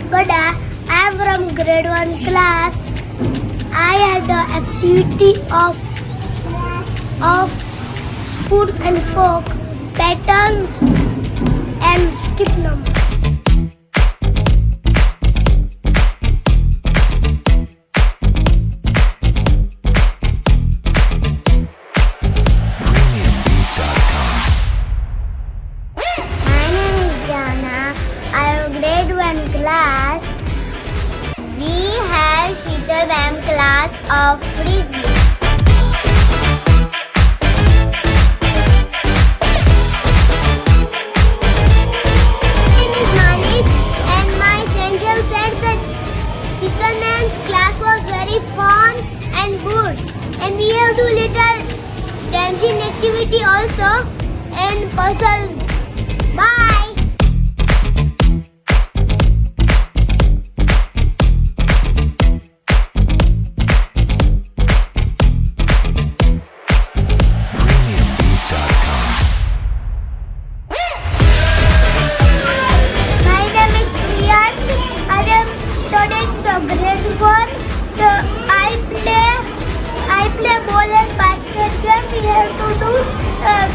Bharadia. I am from grade 1 class. I had the activity of spoon and fork, patterns and skip number. Class, we have Sheetal Ma'am class of PRESCHOOL. My name is Malik and my essential said that Sheetal Ma'am's class was very fun and good, and we have do little dancing activity also and puzzles. Bye. Grade 1, so I play ball and basket game. We have to do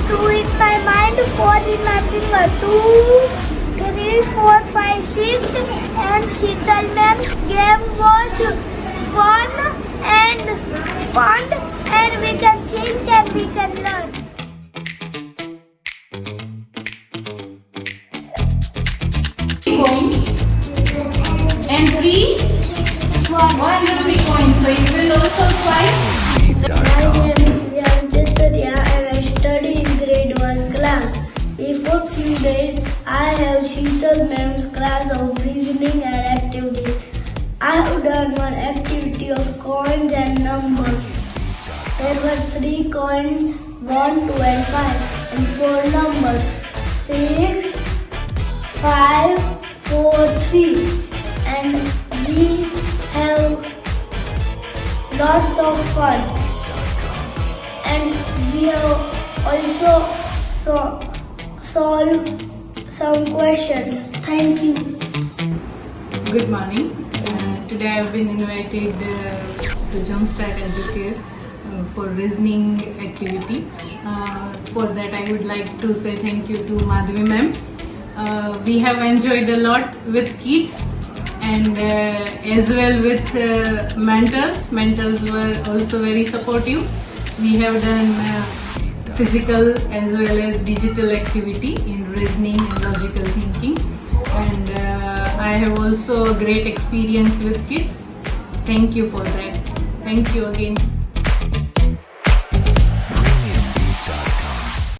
2 in my mind, 4 in my finger, 2, 3, 4, 5, 6, and Sheetal Ma'am's game was fun, and we can think and we can learn. And 3, 1 rupee coin. So you will also try. My name is JumpStart and I study in grade 1 class. Before few days, I have Sheetal Ma'am's class of reasoning and activities. I have done one activity of coins and numbers. There were 3 coins, 1, 2 and 5, and 4 numbers, 6, 5, 4, 3. And we have lots of fun, and we have also solved some questions. Thank you. Good morning. Today I have been invited to JumpStart EduCare for reasoning activity. For that I would like to say thank you to Madhavi ma'am. We have enjoyed a lot with kids and as well with mentors. Mentors were also very supportive. We have done physical as well as digital activity in reasoning and logical thinking, and I have also a great experience with kids. Thank you for that. Thank you again.